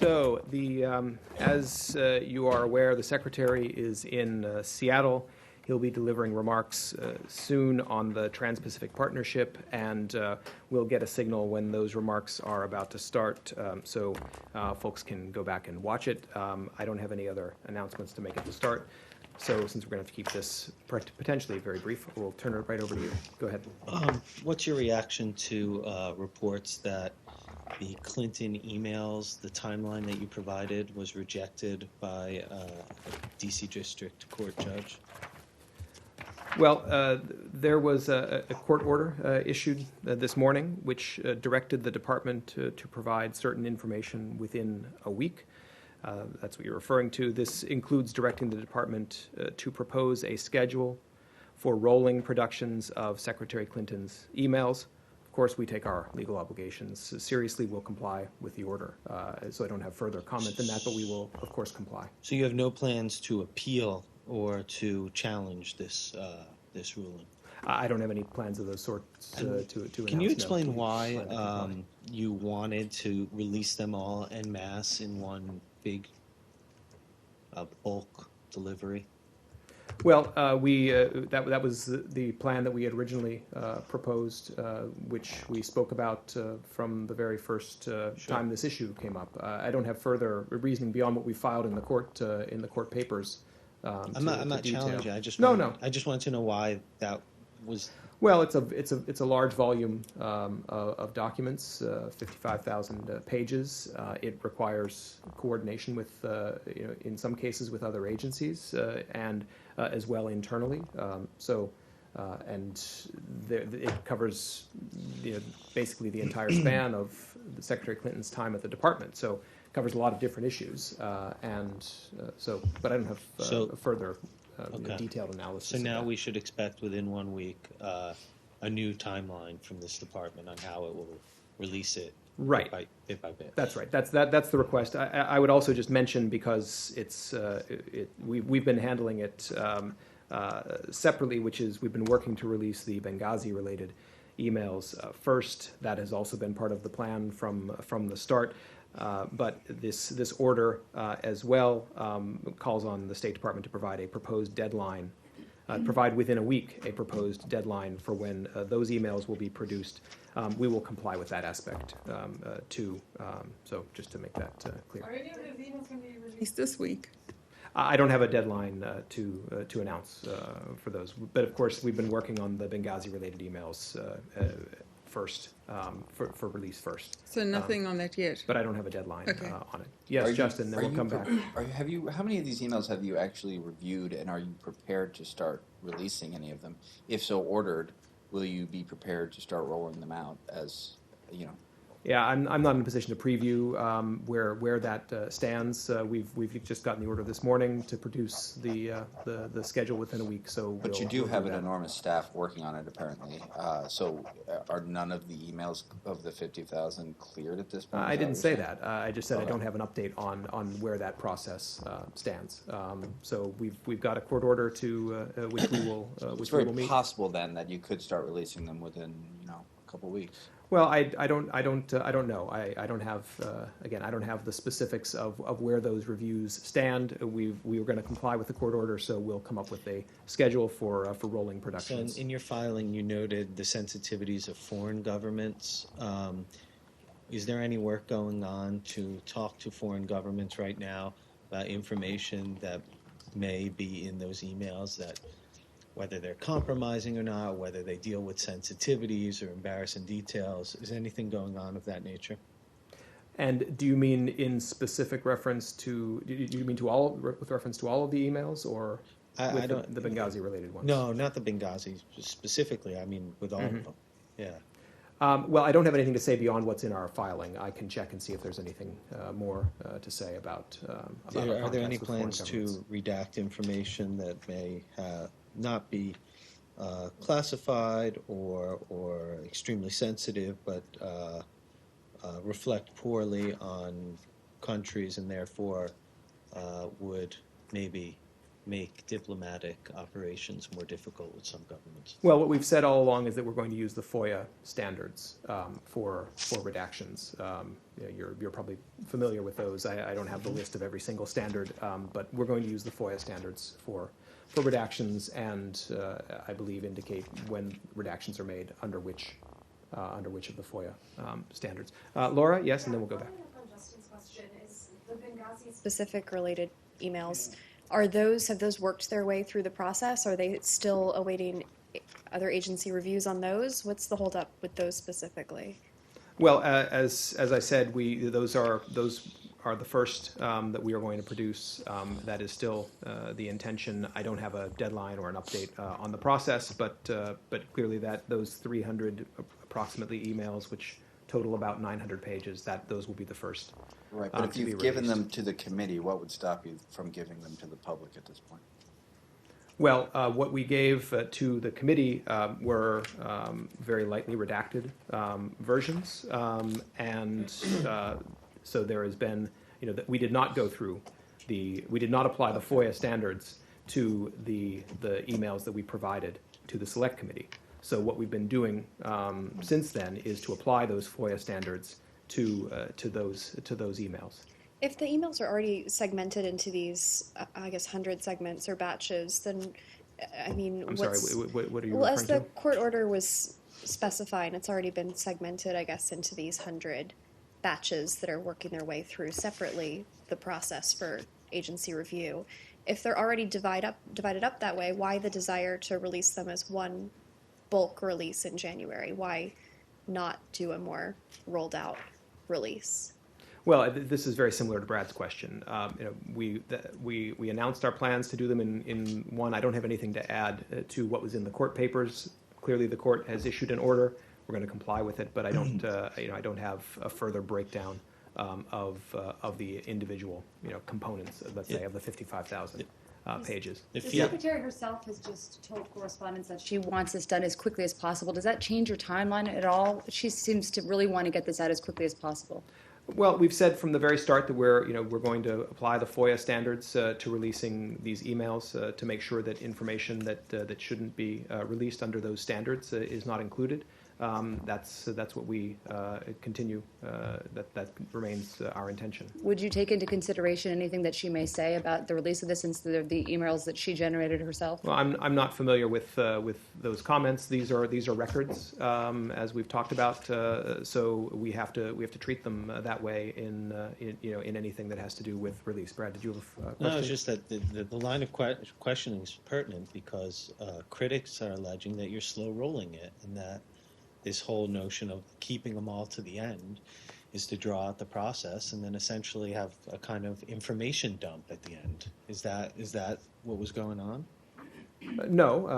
So, as you are aware, the Secretary is in Seattle. He'll be delivering remarks soon on the Trans-Pacific Partnership, and we'll get a signal when those remarks are about to start, so folks can go back and watch it. I don't have any other announcements to make at the start, so since we're going to have to keep this potentially very brief, we'll turn it right over to you. Go ahead. What's your reaction to reports that the Clinton emails, the timeline that you provided, was rejected by a D.C. District Court judge? Well, there was a court order issued this morning which directed the department to provide certain information within a week. That's what you're referring to. This includes directing the department to propose a schedule for rolling productions of Secretary Clinton's emails. Of course, we take our legal obligations seriously. We'll comply with the order. So I don't have further comment than that, but we will, of course, comply. So you have no plans to appeal or to challenge this ruling? I don't have any plans of those sorts to Can you explain why you wanted to release them all en masse in one big bulk delivery? Well, that was the plan that we had originally proposed, which we spoke about from the very first time this issue came up. I don't have further reasoning beyond what we filed in the court papers. I'm not challenging. I just wanted to know why that was. Well, it's a large volume of documents, 55,000 pages. It requires coordination with, in some cases, with other agencies and as well internally. It covers basically the entire span of the Secretary Clinton's time at the department. So it covers a lot of different issues, but I don't have further. Detailed analysis. So now we should expect within 1 week a new timeline from this department on how it will release it, right, bit by bit. That's right. That's the request. I would also just mention, because we've been handling it separately, which is we've been working to release the Benghazi-related emails first. That has also been part of the plan from the start. But this order as well calls on the State Department to provide a proposed deadline, provide within a week a proposed deadline for when those emails will be produced. We will comply with that aspect too. So just to make that clear. Are any of those emails going to be released this week? I don't have a deadline to announce for those, but of course we've been working on the Benghazi-related emails first for release first. So nothing on that yet. But I don't have a deadline on it. Yes, Justin. Then we'll come back. How many of these emails have you actually reviewed, and are you prepared to start releasing any of them? If so ordered, will you be prepared to start rolling them out as Yeah, I'm not in a position to preview where that stands. We've just gotten the order this morning to produce the schedule within a week. But you do have an enormous staff working on it, apparently. So are none of the emails of the 50,000 cleared at this point? I didn't say that. I just said I don't have an update on where that process stands. So we've got a court order to which we will it's very possible then that you could start releasing them within a couple weeks. Well, I don't know. I don't have again. I don't have the specifics of where those reviews stand. We were going to comply with the court order, so we'll come up with a schedule for rolling productions. So in your filing, you noted the sensitivities of foreign governments. Is there any work going on to talk to foreign governments right now about information that may be in those emails, that whether they're compromising or not, whether they deal with sensitivities or embarrassing details? Is anything going on of that nature? And do you mean in specific reference to? Do you mean with reference to all of the emails, or the Benghazi-related ones? No, not the Benghazi specifically. I mean, with all of them. Yeah. Well, I don't have anything to say beyond what's in our filing. I can check and see if there's anything more to say about. Are there any plans to redact information that may not be classified or extremely sensitive, but reflect poorly on countries and therefore would maybe make diplomatic operations more difficult with some governments? Well, what we've said all along is that we're going to use the FOIA standards for redactions. You're probably familiar with those. I don't have the list of every single standard, but we're going to use the FOIA standards for redactions, and I believe indicate when redactions are made under which of the FOIA standards. Laura, yes, and then we'll go back. Following up on Justin's question, is the Benghazi specific related emails, have those worked their way through the process? Are they still awaiting other agency reviews on those? What's the holdup with those specifically? Well, as I said, those are the first that we are going to produce. That is still the intention. I don't have a deadline or an update on the process, but clearly those 300 approximately emails, which total about 900 pages, those will be the first. Right, but if you've given them to the committee, what would stop you from giving them to the public at this point? Well, what we gave to the committee were very lightly redacted versions, and so there has been, that we did not go through we did not apply the FOIA standards to the emails that we provided to the select committee. So what we've been doing since then is to apply those FOIA standards to those emails. If the emails are already segmented into these, 100 segments or batches, then, I'm sorry, what are you well, referring as the to? court order was specifying, it's already been segmented, into these 100 batches that are working their way through separately the process for agency review. If they're already divided up that way, why the desire to release them as one bulk release in January? Why not do a more rolled out release? Well, this is very similar to Brad's question. We announced our plans to do them in one. I don't have anything to add to what was in the court papers. Clearly, the court has issued an order. We're going to comply with it, but I don't, I don't have a further breakdown of the individual, components. Let's say of the 55,000 pages. The Secretary herself has just told correspondents that she wants this done as quickly as possible. Does that change your timeline at all? She seems to really want to get this out as quickly as possible. Well, we've said from the very start that we're going to apply the FOIA standards to releasing these emails to make sure that information that shouldn't be released under those standards is not included. That's what we continue. That remains our intention. Would you take into consideration anything that she may say about the release of this instead of the emails that she generated herself? Well, I'm not familiar with those comments. These are records, as we've talked about. So we have to treat them that way in anything that has to do with release. Brad, did you have a question? No, it's just that the line of questioning is pertinent because critics are alleging that you're slow rolling it, and that this whole notion of keeping them all to the end is to draw out the process and then essentially have a kind of information dump at the end. Is that what was going on? No,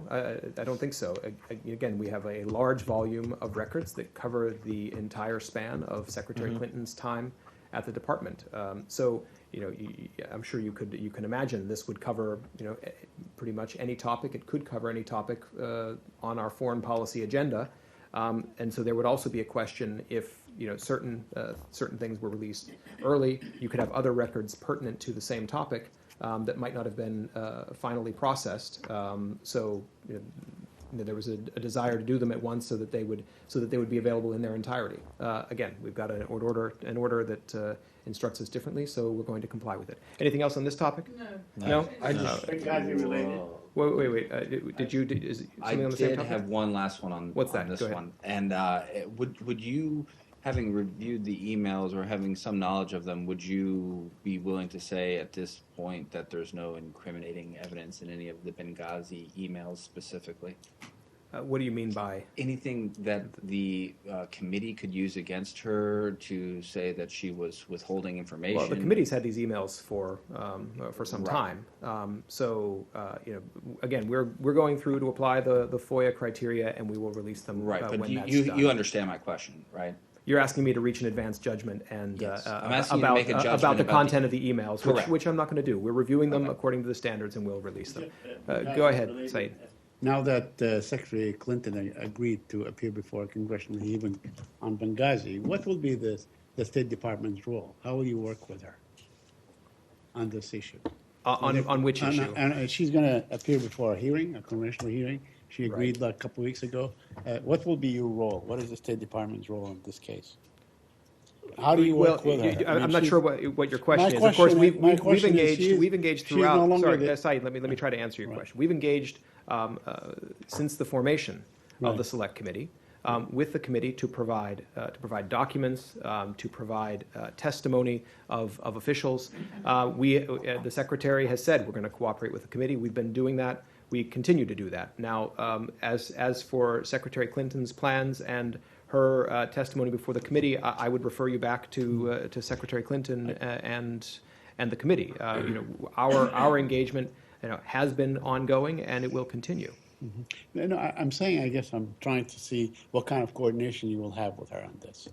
I don't think so. Again, we have a large volume of records that cover the entire span of Secretary Clinton's time at the department. So, I'm sure you can imagine this would cover, pretty much any topic. It could cover any topic on our foreign policy agenda. And so there would also be a question if certain things were released early. You could have other records pertinent to the same topic that might not have been finally processed. So there was a desire to do them at once so that they would be available in their entirety. Again, we've got an order that instructs us differently, so we're going to comply with it. Anything else on this topic? No. I just Benghazi related. Wait. Is something on the same I did topic? have one last one on, What's that? on this Go ahead. one. And would you, having reviewed the emails or having some knowledge of them, would you be willing to say at this point that there's no incriminating evidence in any of the Benghazi emails specifically? What do you mean by? Anything that the committee could use against her to say that she was withholding information? Well, the committee's had these emails for some Right. time. So again, we're going through to apply the FOIA criteria, and we will release them Right, but when that's you done. you understand my question, right? You're asking me to reach an advanced judgment and Yes. I'm asking you to make a judgment about the about content of the emails, Correct. which I'm not going to do. We're reviewing them Okay. according to the standards, and we'll release them. Go ahead, Said. Now that Secretary Clinton agreed to appear before a congressional hearing on Benghazi, what will be the State Department's role? How will you work with her on this issue? On which issue? And she's going to appear before a hearing, a congressional hearing. She agreed like a couple of weeks ago. What will be your role? What is the State Department's role in this case? How do you work with her? I'm not sure what your question is. Of course, we've engaged throughout. Sorry, Saeed, let me try to answer your question. We've engaged since the formation of the Select Committee with the committee to provide documents, to provide testimony of officials. The Secretary has said we're going to cooperate with the committee. We've been doing that. We continue to do that. Now, as for Secretary Clinton's plans and her testimony before the committee, I would refer you back to Secretary Clinton and the committee. Our engagement has been ongoing and it will continue. Mm-hmm. No, I'm saying, I guess I'm trying to see what kind of coordination you will have with her on this.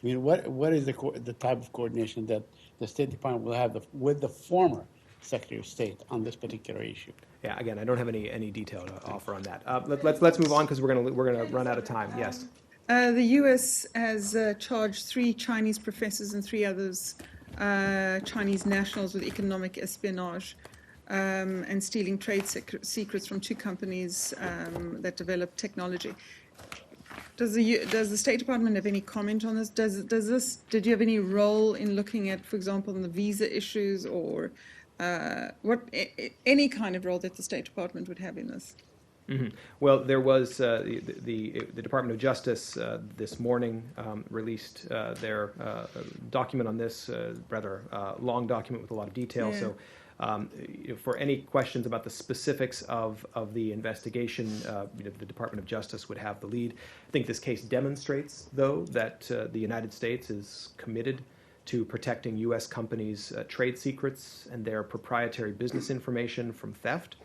I mean, what is the type of coordination that the State Department will have with the former Secretary of State on this particular issue? Yeah, again, I don't have any detail to offer on that. Let's move on because we're gonna run out of time. Yes. The U.S. has charged 3 Chinese professors and 3 others, Chinese nationals, with economic espionage and stealing trade secrets from 2 companies that develop technology. Does the State Department have any comment on this? Did you have any role in looking at, for example, the visa issues or any kind of role that the State Department would have in this? Mm-hmm. Well, there was the Department of Justice this morning released their document on this, rather long document with a lot of detail. Yeah. So for any questions about the specifics of the investigation, the Department of Justice would have the lead. I think this case demonstrates, though, that the United States is committed to protecting U.S. companies' trade secrets and their proprietary business information from theft.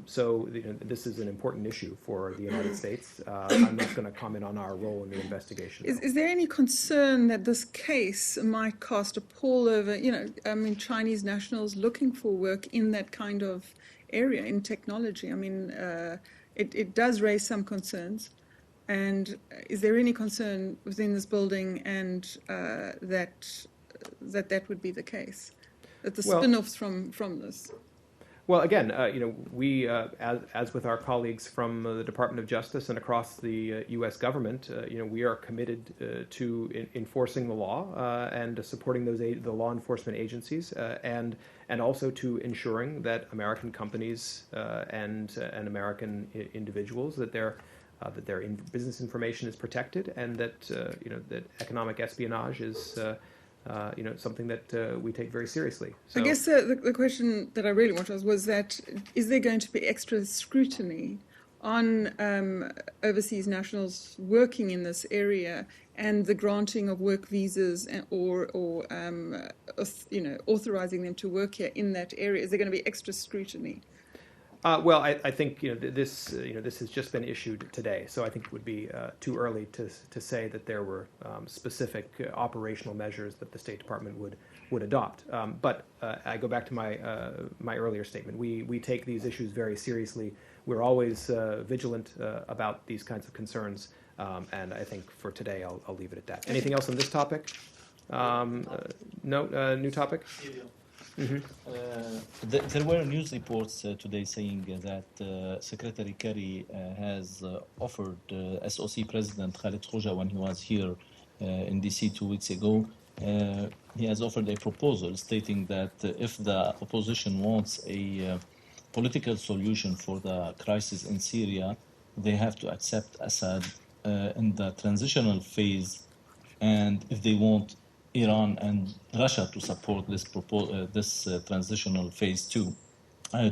So this is an important issue for the United States. I'm not going to comment on our role in the investigation. Is there any concern that this case might cast a pall over, Chinese nationals looking for work in that kind of area, in technology? I mean, it does raise some concerns. And is there any concern within this building and that would be the case? That the spin-offs from this? Well, again, we, as with our colleagues from the Department of Justice and across the U.S. government, we are committed to enforcing the law and supporting the law enforcement agencies, and also to ensuring that American companies and American individuals that their business information is protected, and that that economic espionage is. Something that we take very seriously. So, I guess the question that I really want to ask was that, is there going to be extra scrutiny on overseas nationals working in this area and the granting of work visas or authorizing them to work here in that area? Is there going to be extra scrutiny? Well, I think this has just been issued today, so I think it would be too early to say that there were specific operational measures that the State Department would adopt. But I go back to my earlier statement. We take these issues very seriously. We're always vigilant about these kinds of concerns, and I think for today I'll leave it at that. Anything else on this topic? No, new topic. Mm-hmm. There were news reports today saying that Secretary Kerry has offered SOC President Khalid Khoja, when he was here in DC 2 weeks ago, he has offered a proposal stating that if the opposition wants a political solution for the crisis in Syria, they have to accept Assad in the transitional phase, and if they want Iran and Russia to support this transitional phase 2.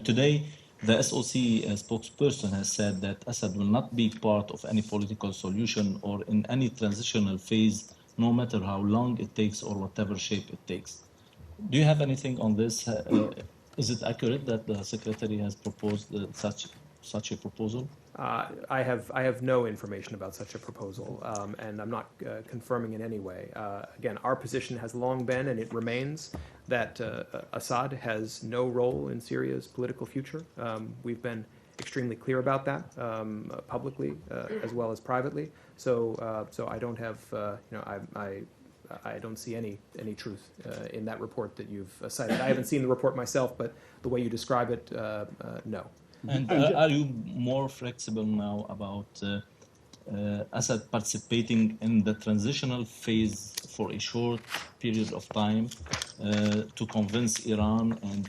Today, the SOC spokesperson has said that Assad will not be part of any political solution or in any transitional phase, no matter how long it takes or whatever shape it takes. Do you have anything on this? Is it accurate that the Secretary has proposed such a proposal? I have no information about such a proposal, and I'm not confirming in any way. Again, our position has long been, and it remains, that Assad has no role in Syria's political future. We've been extremely clear about that publicly as well as privately. So I don't have I don't see any truth in that report that you've cited. I haven't seen the report myself, but the way you describe it, no. And are you more flexible now about Assad participating in the transitional phase for a short period of time to convince Iran and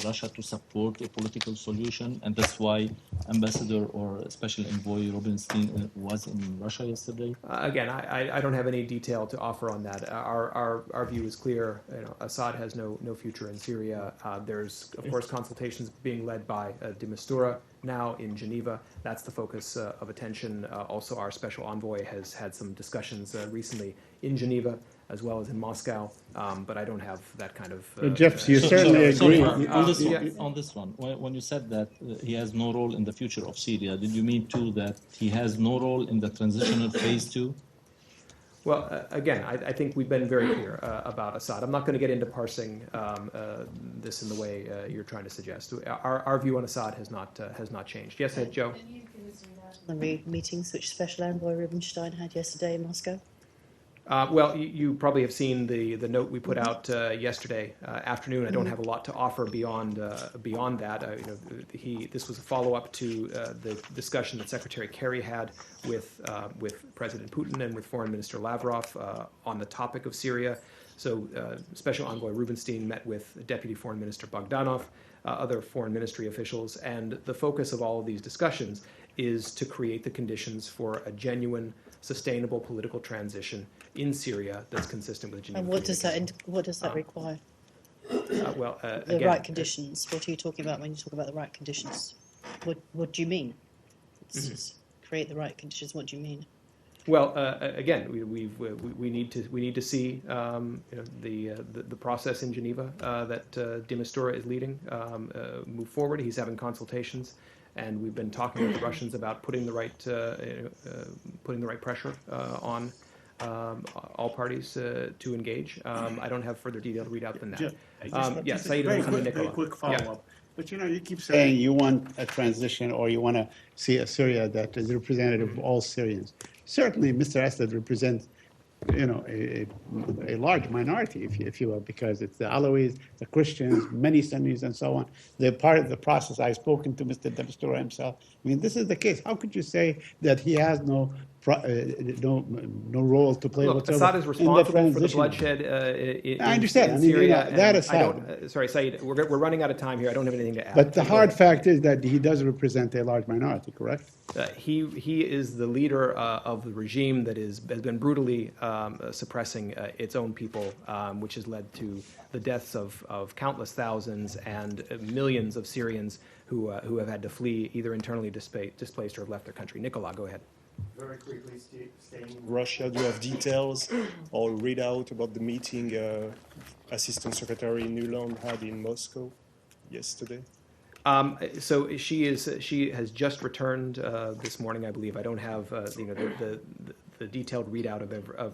Russia to support a political solution? And that's why Ambassador or Special Envoy Rubinstein was in Russia yesterday? Again, I don't have any detail to offer on that. Our view is clear. Assad has no future in Syria. There's, of course, consultations being led by de Mistura now in Geneva. That's the focus of attention. Also, our special envoy has had some discussions recently in Geneva as well as in Moscow, but I don't have that kind of... Jeff, you certainly agree. On this one, when you said that he has no role in the future of Syria, did you mean too that he has no role in the transitional phase too? Well, again, I think we've been very clear about Assad. I'm not going to get into parsing this in the way you're trying to suggest. Our view on Assad has not changed. Yes, Joe? The meetings which Special Envoy Rubinstein had yesterday in Moscow? Well, you probably have seen the note we put out yesterday afternoon. I don't have a lot to offer beyond that. This was a follow-up to the discussion that Secretary Kerry had with President Putin and with Foreign Minister Lavrov on the topic of Syria. So Special Envoy Rubinstein met with Deputy Foreign Minister Bogdanov, other foreign ministry officials, and the focus of all of these discussions is to create the conditions for a genuine, sustainable political transition in Syria that's consistent with Geneva. And what does that require? The Again, right conditions. What are you talking about when you talk about the right conditions? What do you mean? Create the right conditions. What do you mean? Well, again, we need to see the process in Geneva that de Mistura is leading move forward. He's having consultations, and we've been talking with the Russians about putting the right pressure on all parties to engage. I don't have further detail to read out than that. Saeed Very quick follow-up. But you keep saying you want a transition, or you want to see a Syria that is representative of all Syrians. Certainly, Mr. Assad represents, a large minority, if you will, because it's the Alawis, the Christians, many Sunnis, and so on. They're part of the process. I've spoken to Mr. de Mistura himself. I mean, this is the case. How could you say that he has no role to play Look, whatsoever Assad is responsible for the transition? bloodshed I understand. in I mean, Syria. that and aside. Sorry, Saeed, we're running out of time here. I don't have anything to add. But the hard fact is that he does represent a large minority, correct? He is the leader of the regime that has been brutally suppressing its own people, which has led to the deaths of countless thousands and millions of Syrians who have had to flee, either internally displaced or have left their country. Nicola, go ahead. Very quickly, staying in Russia, do you have details or readout about the meeting Assistant Secretary Nuland had in Moscow yesterday? So she has just returned this morning, I believe. I don't have the detailed readout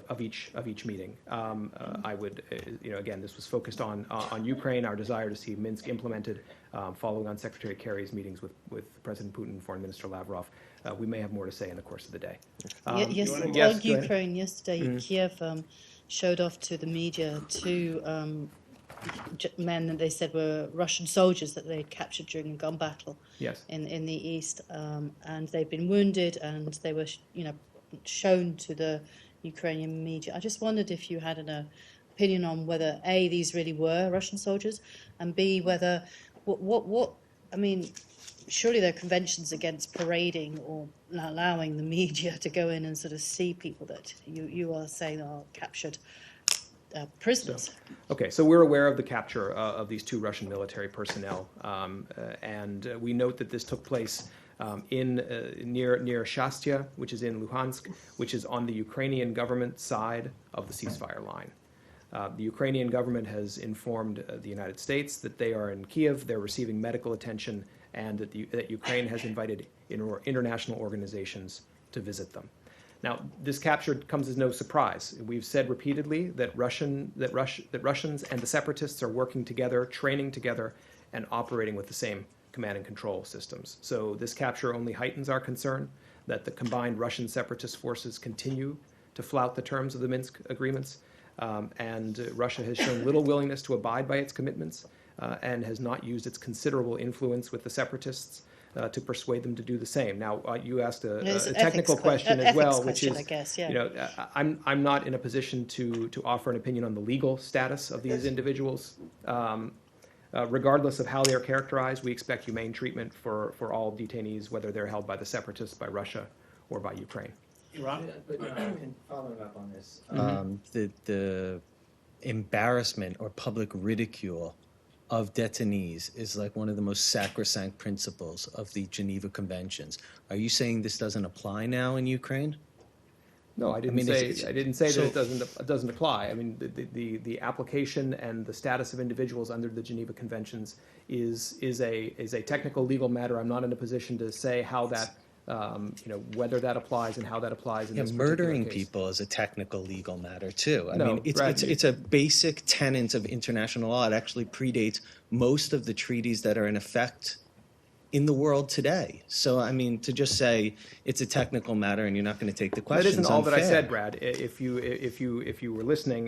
of each meeting. I would again, this was focused on Ukraine, our desire to see Minsk implemented, following on Secretary Kerry's meetings with President Putin and Foreign Minister Lavrov. We may have more to say in the course of the day. Yes, on Ukraine yesterday, Kiev showed off to the media two men that they said were Russian soldiers that they'd captured during a gun battle in the east, and they'd been wounded, and they were shown to the Ukrainian media. I just wondered if you had an opinion on whether A, these really were Russian soldiers, and B, whether what I mean, surely there are conventions against parading or allowing the media to go in and sort of see people that you are saying are captured prisoners. So we're aware of the capture of these two Russian military personnel, and we note that this took place near Shastia, which is in Luhansk, which is on the Ukrainian government side of the ceasefire line. The Ukrainian government has informed the United States that they are in Kiev, they're receiving medical attention, and that Ukraine has invited international organizations to visit them. Now, this capture comes as no surprise. We've said repeatedly that Russians and the separatists are working together, training together, and operating with the same command and control systems. So this capture only heightens our concern that the combined Russian separatist forces continue to flout the terms of the Minsk agreements. And Russia has shown little willingness to abide by its commitments and has not used its considerable influence with the separatists to persuade them to do the same. Now, you asked a technical question as well, which is, I guess, yeah. you know, I'm not in a position to offer an opinion on the legal status of these individuals. Regardless of how they are characterized, we expect humane treatment for all detainees, whether they're held by the separatists, by Russia, or by Ukraine. And following up on this, the embarrassment or public ridicule of detainees is like one of the most sacrosanct principles of the Geneva Conventions. Are you saying this doesn't apply now in Ukraine? No, I didn't say that it doesn't apply. I mean, the application and the status of individuals under the Geneva Conventions is a technical legal matter. I'm not in a position to say how that, whether that applies and how that applies in this particular murdering case. people is a technical legal matter too. I No, mean, Brad, it's a basic tenet of international law. It actually predates most of the treaties that are in effect in the world today. So, I mean, to just say it's a technical matter and you're not going to take the questions. That isn't all that I unfair. said, Brad. If you were listening,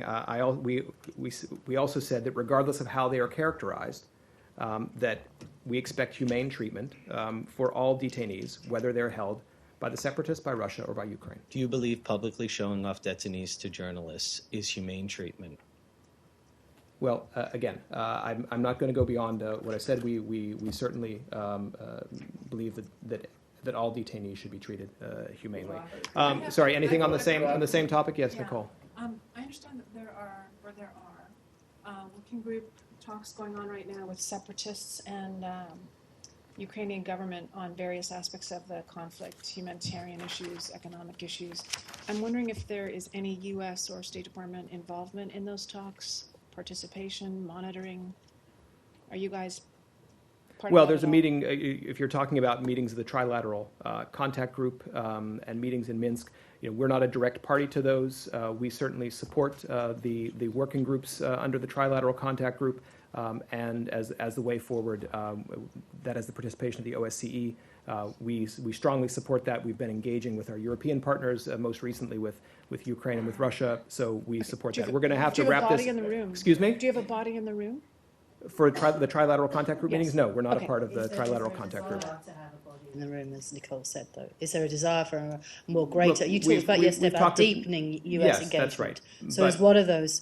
we also said that regardless of how they are characterized, that we expect humane treatment for all detainees, whether they're held by the separatists, by Russia, or by Ukraine. Do you believe publicly showing off detainees to journalists is humane treatment? Well, again, I'm not going to go beyond what I said. We certainly believe that all detainees should be treated humanely. Sorry, anything on the same topic? Yes, Nicole. I understand that there are working group talks going on right now with separatists and Ukrainian government on various aspects of the conflict, humanitarian issues, economic issues. I'm wondering if there is any U.S. or State Department involvement in those talks, participation, monitoring. Are you guys part of Well, that there's at a all? meeting, if you're talking about meetings of the Trilateral Contact Group and meetings in Minsk, we're not a direct party to those. We certainly support the working groups under the Trilateral Contact Group, and as the way forward, that is the participation of the OSCE. We strongly support that. We've been engaging with our European partners, most recently with Ukraine and with Russia, so we support that. We're going to have to wrap this. Do you have a body in the room? Excuse me? Do you have a body in the room? For the Trilateral Contact Group Yes. meetings? No, we're not Okay. a part of the Trilateral Contact Group. In the room, as Nicole said, though, is there a desire for a more greater? You we've- talked about we've- yesterday we've about talked to- deepening U.S. Yes, engagement. that's right. So, is But- one of those?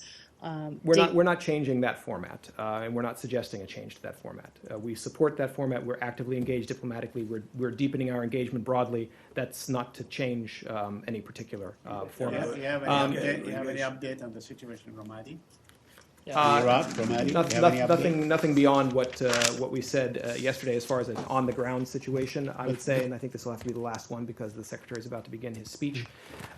We're not changing that format, and we're not suggesting a change to that format. We support that format. We're actively engaged diplomatically. We're deepening our engagement broadly. That's not to change any particular format. Do you have any update on the situation in Ramadi? Uh, Iraq, Ramadi? Do you have any update? Nothing beyond what we said yesterday as far as an on-the-ground situation, I would say, and I think this will have to be the last one because the Secretary is about to begin his speech.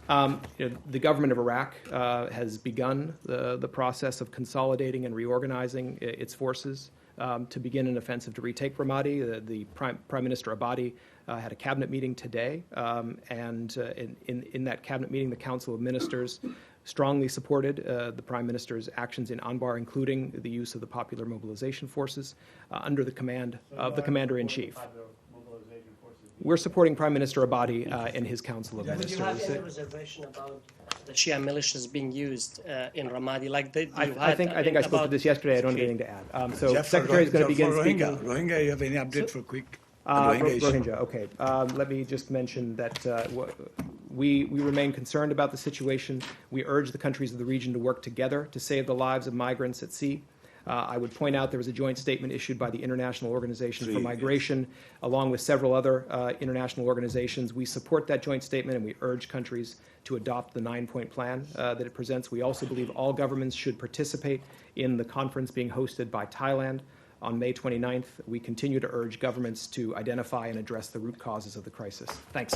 The government of Iraq has begun the process of consolidating and reorganizing its forces to begin an offensive to retake Ramadi. The Prime Minister Abadi had a cabinet meeting today, and in that cabinet meeting, the Council of Ministers strongly supported the Prime Minister's actions in Anbar, including the use of the Popular Mobilization Forces under the command of the Commander-in-Chief. We're supporting Prime Minister Abadi and his Council of Would you have Ministers. any reservation about the Shia militias being used in Ramadi? Like I think I spoke to this yesterday. I don't have anything to add. So Secretary is going to begin speaking. Rohingya, you have any update for quick? Rohingya, okay. Let me just mention that we remain concerned about the situation. We urge the countries of the region to work together to save the lives of migrants at sea. I would point out there was a joint statement issued by the International Organization for Migration, along with several other international organizations. We support that joint statement, and we urge countries to adopt the 9-point plan that it presents. We also believe all governments should participate in the conference being hosted by Thailand on May 29th. We continue to urge governments to identify and address the root causes of the crisis. Thanks.